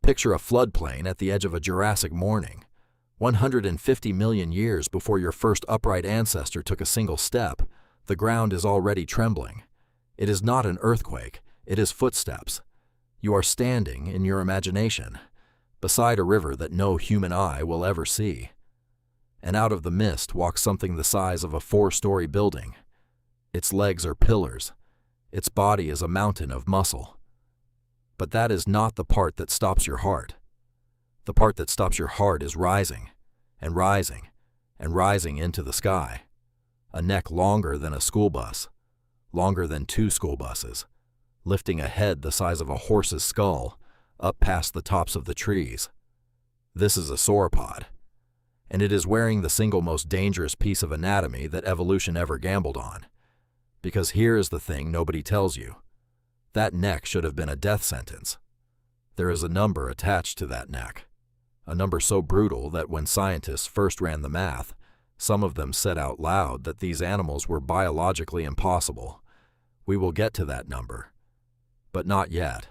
Picture a floodplain at the edge of a Jurassic morning, 150 million years before your first upright ancestor took a single step. The ground is already trembling. It is not an earthquake, it is footsteps. You are standing, in your imagination, beside a river that no human eye will ever see. And out of the mist walks something the size of a 4-story building. Its legs are pillars. Its body is a mountain of muscle. But that is not the part that stops your heart. The part that stops your heart is rising, and rising, and rising into the sky. A neck longer than a school bus, longer than 2 school buses, lifting a head the size of a horse's skull up past the tops of the trees. This is a sauropod, and it is wearing the single most dangerous piece of anatomy that evolution ever gambled on. Because here is the thing nobody tells you. That neck should have been a death sentence. There is a number attached to that neck. A number so brutal that when scientists first ran the math, some of them said out loud that these animals were biologically impossible. We will get to that number, but not yet.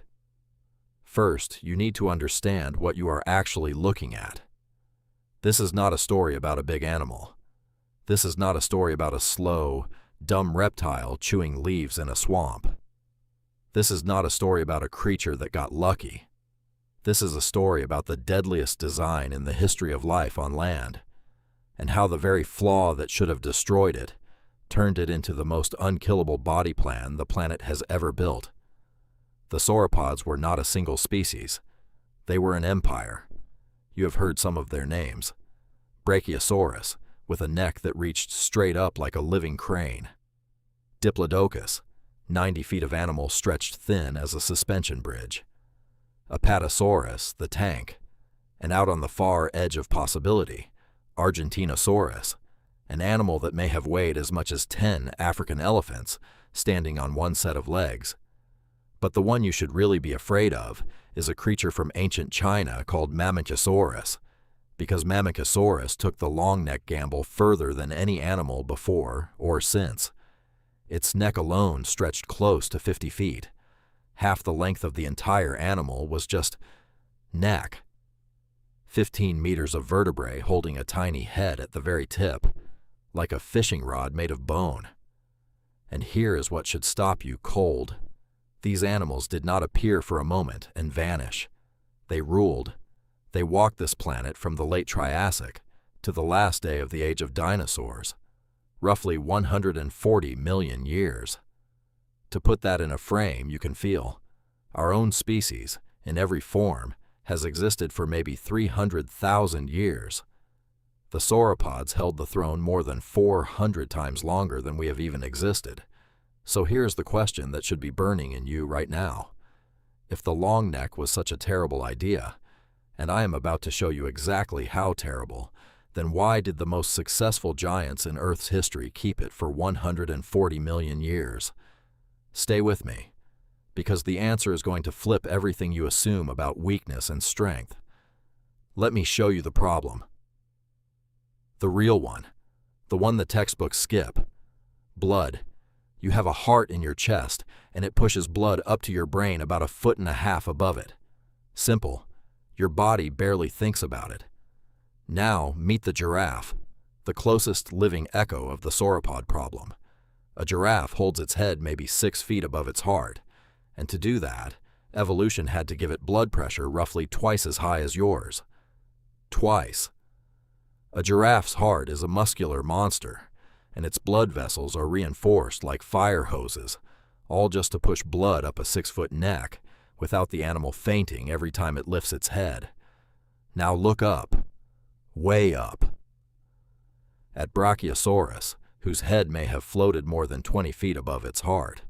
First, you need to understand what you are actually looking at. This is not a story about a big animal. This is not a story about a slow, dumb reptile chewing leaves in a swamp. This is not a story about a creature that got lucky. This is a story about the deadliest design in the history of life on land, and how the very flaw that should have destroyed it turned it into the most unkillable body plan the planet has ever built. The sauropods were not a single species. They were an empire. You have heard some of their names. Brachiosaurus, with a neck that reached straight up like a living crane. Diplodocus, 90 feet of animal stretched thin as a suspension bridge. Apatosaurus, the tank, and out on the far edge of possibility, Argentinosaurus, an animal that may have weighed as much as 10 African elephants standing on one set of legs. But the one you should really be afraid of is a creature from ancient China called Mamenchisaurus, because Mamenchisaurus took the long neck gamble further than any animal before or since. Its neck alone stretched close to 50 feet. Half the length of the entire animal was just neck. 15 meters of vertebrae holding a tiny head at the very tip, like a fishing rod made of bone. And here is what should stop you cold. These animals did not appear for a moment and vanish. They ruled. They walked this planet from the late Triassic to the last day of the age of dinosaurs, roughly 140 million years. To put that in a frame you can feel, our own species, in every form, has existed for maybe 300,000 years. The sauropods held the throne more than 400 times longer than we have even existed. So here's the question that should be burning in you right now. If the long neck was such a terrible idea, and I am about to show you exactly how terrible, then why did the most successful giants in Earth's history keep it for 140 million years? Stay with me, because the answer is going to flip everything you assume about weakness and strength. Let me show you the problem. The real one, the one the textbooks skip. Blood. You have a heart in your chest, and it pushes blood up to your brain about 1.5 feet above it. Simple. Your body barely thinks about it. Now meet the giraffe, the closest living echo of the sauropod problem. A giraffe holds its head maybe 6 feet above its heart, and to do that, evolution had to give it blood pressure roughly twice as high as yours. Twice. A giraffe's heart is a muscular monster, and its blood vessels are reinforced like fire hoses, all just to push blood up a 6-foot neck without the animal fainting every time it lifts its head. Now look up. Way up. At Brachiosaurus, whose head may have floated more than 20 feet above its heart.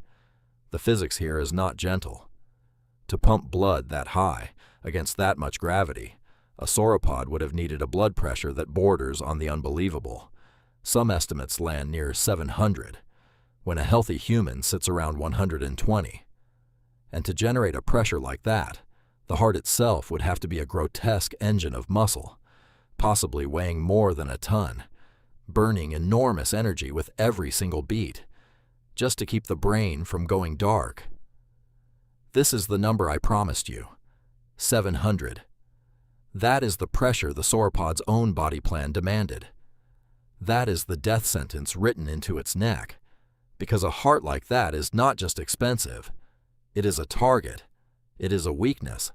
The physics here is not gentle. To pump blood that high, against that much gravity, a sauropod would have needed a blood pressure that borders on the unbelievable. Some estimates land near 700, when a healthy human sits around 120. And to generate a pressure like that, the heart itself would have to be a grotesque engine of muscle, possibly weighing more than a ton, burning enormous energy with every single beat, just to keep the brain from going dark. This is the number I promised you. 700. That is the pressure the sauropod's own body plan demanded. That is the death sentence written into its neck, because a heart like that is not just expensive, it is a target, it is a weakness.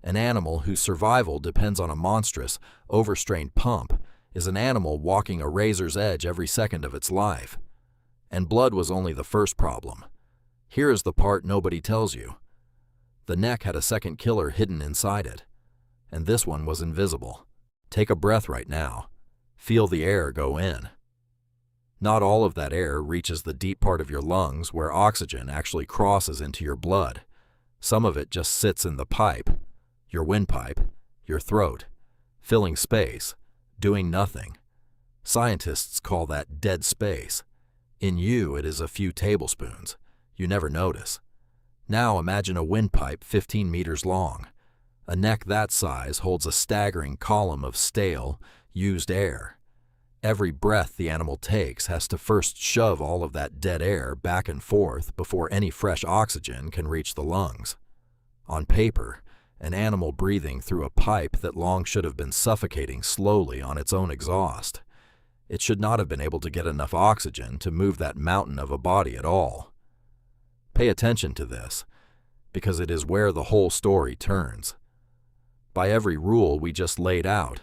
An animal whose survival depends on a monstrous, overstrained pump is an animal walking a razor's edge every second of its life. And blood was only the first problem. Here is the part nobody tells you. The neck had a second killer hidden inside it, and this one was invisible. Take a breath right now. Feel the air go in. Not all of that air reaches the deep part of your lungs where oxygen actually crosses into your blood. Some of it just sits in the pipe, your windpipe, your throat, filling space, doing nothing. Scientists call that dead space. In you, it is a few tablespoons. You never notice. Now imagine a windpipe 15 meters long. A neck that size holds a staggering column of stale, used air. Every breath the animal takes has to first shove all of that dead air back and forth before any fresh oxygen can reach the lungs. On paper, an animal breathing through a pipe that long should have been suffocating slowly on its own exhaust. It should not have been able to get enough oxygen to move that mountain of a body at all. Pay attention to this, because it is where the whole story turns. By every rule we just laid out,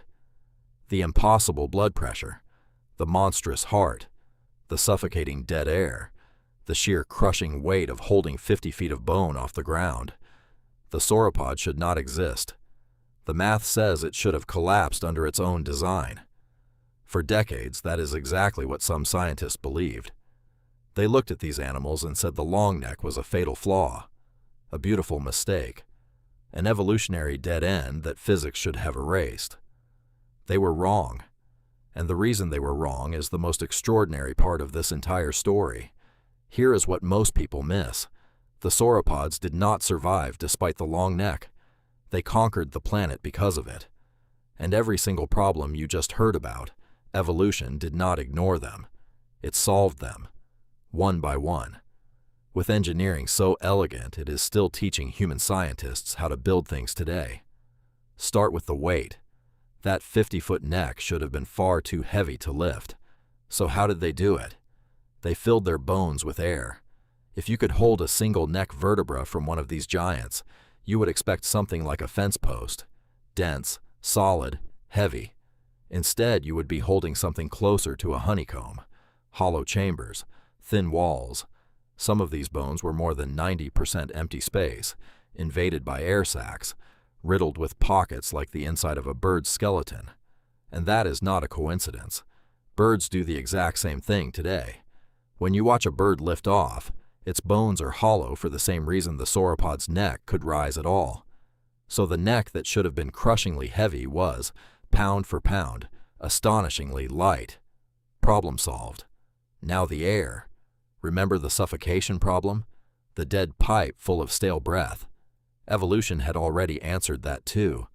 the impossible blood pressure, the monstrous heart, the suffocating dead air, the sheer crushing weight of holding 50 feet of bone off the ground, the sauropod should not exist. The math says it should have collapsed under its own design. For decades, that is exactly what some scientists believed. They looked at these animals and said the long neck was a fatal flaw, a beautiful mistake, an evolutionary dead end that physics should have erased. They were wrong, and the reason they were wrong is the most extraordinary part of this entire story. Here is what most people miss. The sauropods did not survive despite the long neck. They conquered the planet because of it. And every single problem you just heard about, evolution did not ignore them. It solved them, one by one. With engineering so elegant, it is still teaching human scientists how to build things today. Start with the weight. That 50-foot neck should have been far too heavy to lift. So how did they do it? They filled their bones with air. If you could hold a single neck vertebra from one of these giants, you would expect something like a fence post, dense, solid, heavy. Instead, you would be holding something closer to a honeycomb, hollow chambers, thin walls. Some of these bones were more than 90% empty space, invaded by air sacs, riddled with pockets like the inside of a bird's skeleton. And that is not a coincidence. Birds do the exact same thing today. When you watch a bird lift off, its bones are hollow for the same reason the sauropod's neck could rise at all. So the neck that should have been crushingly heavy was, pound for pound, astonishingly light. Problem solved. Now the air. Remember the suffocation problem? The dead pipe full of stale breath. Evolution had already answered that too,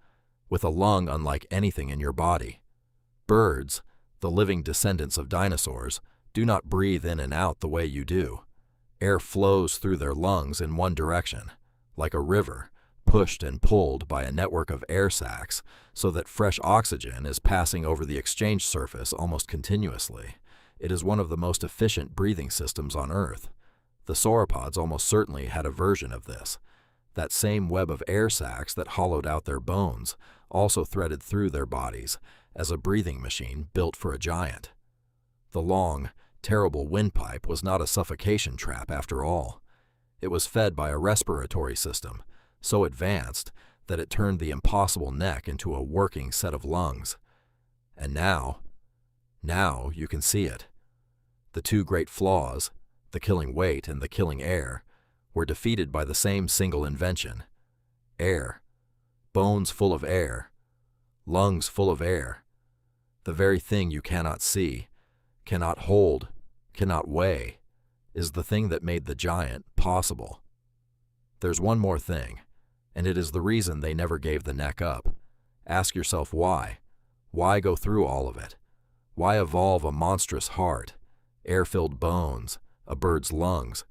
with a lung unlike anything in your body. Birds, the living descendants of dinosaurs, do not breathe in and out the way you do. Air flows through their lungs in one direction, like a river, pushed and pulled by a network of air sacs so that fresh oxygen is passing over the exchange surface almost continuously. It is one of the most efficient breathing systems on Earth. The sauropods almost certainly had a version of this. That same web of air sacs that hollowed out their bones also threaded through their bodies as a breathing machine built for a giant. The long, terrible windpipe was not a suffocation trap after all. It was fed by a respiratory system so advanced that it turned the impossible neck into a working set of lungs. And now you can see it. The two great flaws, the killing weight and the killing air, were defeated by the same single invention. Air. Bones full of air. Lungs full of air. The very thing you cannot see, cannot hold, cannot weigh, is the thing that made the giant possible. There's one more thing, and it is the reason they never gave the neck up. Ask yourself why. Why go through all of it? Why evolve a monstrous heart, air-filled bones, a bird's lungs,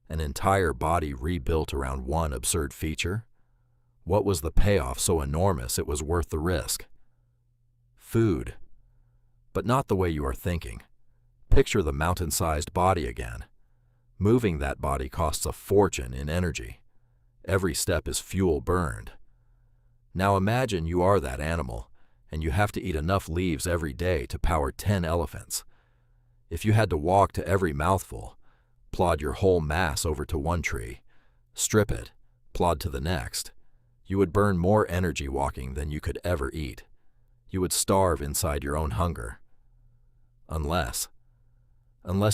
an entire body rebuilt around one absurd feature? What was the payoff so enormous it was worth the risk? Food. But not the way you are thinking. Picture the mountain-sized body again. Moving that body costs a fortune in energy. Every step is fuel burned. Now imagine you are that animal, and you have to eat enough leaves every day to power 10 elephants. If you had to walk to every mouthful, plod your whole mass over to one tree, strip it, plod to the next, you would burn more energy walking than you could ever eat. You would starve inside your own hunger. Unless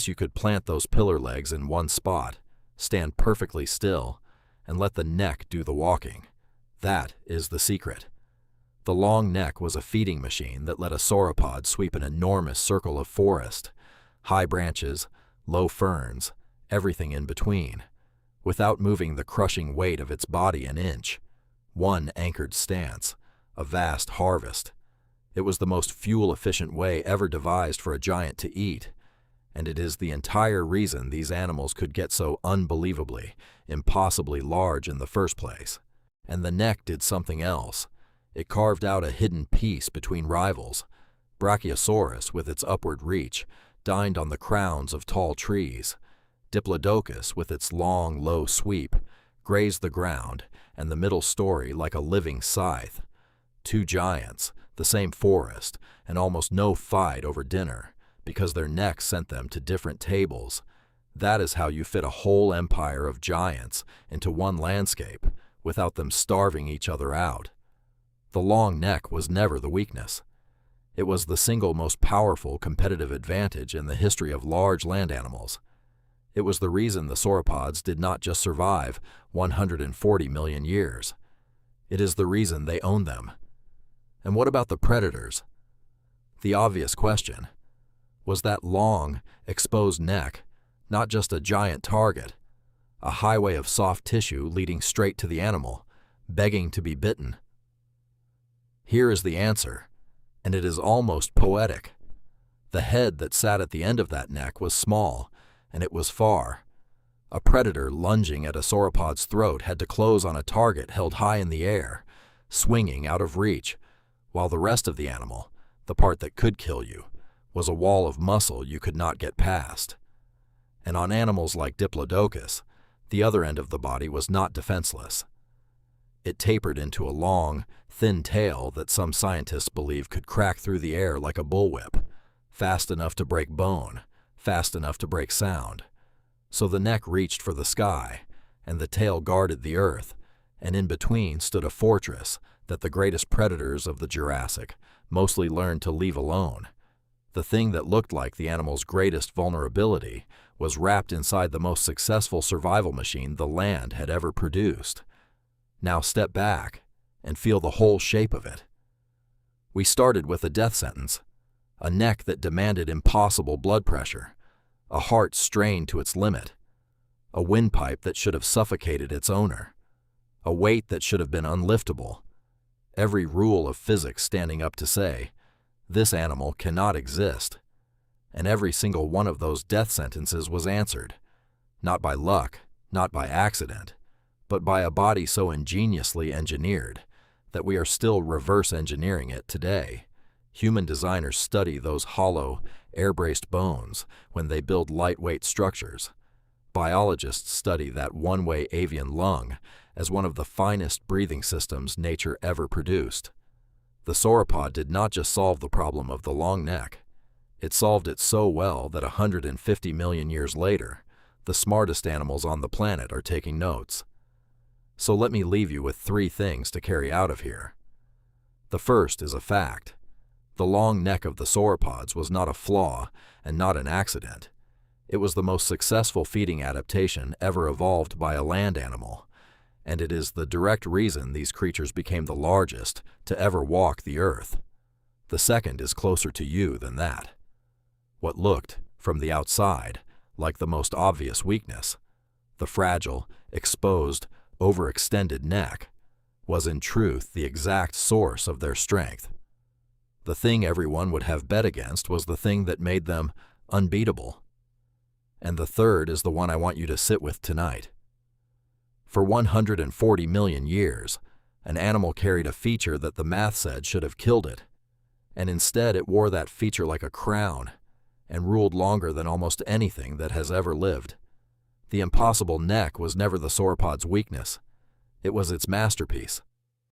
you could plant those pillar legs in one spot, stand perfectly still, and let the neck do the walking. That is the secret. The long neck was a feeding machine that let a sauropod sweep an enormous circle of forest, high branches, low ferns, everything in between, without moving the crushing weight of its body an inch. One anchored stance, a vast harvest. It was the most fuel-efficient way ever devised for a giant to eat, and it is the entire reason these animals could get so unbelievably, impossibly large in the first place. And the neck did something else. It carved out a hidden peace between rivals. Brachiosaurus, with its upward reach, dined on the crowns of tall trees. Diplodocus, with its long, low sweep, grazed the ground and the middle story like a living scythe. Two giants, the same forest, and almost no fight over dinner, because their necks sent them to different tables. That is how you fit a whole empire of giants into one landscape without them starving each other out. The long neck was never the weakness. It was the single most powerful competitive advantage in the history of large land animals. It was the reason the sauropods did not just survive 140 million years. It is the reason they own them. And what about the predators? The obvious question. Was that long, exposed neck not just a giant target, a highway of soft tissue leading straight to the animal, begging to be bitten? Here is the answer, and it is almost poetic. The head that sat at the end of that neck was small, and it was far. A predator lunging at a sauropod's throat had to close on a target held high in the air, swinging out of reach, while the rest of the animal, the part that could kill you, was a wall of muscle you could not get past. And on animals like Diplodocus, the other end of the body was not defenseless. It tapered into a long, thin tail that some scientists believe could crack through the air like a bullwhip, fast enough to break bone, fast enough to break sound. So the neck reached for the sky, and the tail guarded the earth, and in between stood a fortress that the greatest predators of the Jurassic mostly learned to leave alone. The thing that looked like the animal's greatest vulnerability was wrapped inside the most successful survival machine the land had ever produced. Now step back and feel the whole shape of it. We started with a death sentence, a neck that demanded impossible blood pressure, a heart strained to its limit, a windpipe that should have suffocated its owner, a weight that should have been unliftable. Every rule of physics standing up to say, this animal cannot exist. And every single one of those death sentences was answered, not by luck, not by accident, but by a body so ingeniously engineered that we are still reverse engineering it today. Human designers study those hollow, air-braced bones when they build lightweight structures. Biologists study that one-way avian lung as one of the finest breathing systems nature ever produced. The sauropod did not just solve the problem of the long neck. It solved it so well that 150 million years later, the smartest animals on the planet are taking notes. So let me leave you with 3 things to carry out of here. The first is a fact. The long neck of the sauropods was not a flaw and not an accident. It was the most successful feeding adaptation ever evolved by a land animal, and it is the direct reason these creatures became the largest to ever walk the earth. The second is closer to you than that. What looked, from the outside, like the most obvious weakness, the fragile, exposed, overextended neck, was in truth the exact source of their strength. The thing everyone would have bet against was the thing that made them unbeatable. And the third is the one I want you to sit with tonight. For 140 million years, An animal carried a feature that the math said should have killed it, and instead it wore that feature like a crown and ruled longer than almost anything that has ever lived. The impossible neck was never the sauropod's weakness. It was its masterpiece.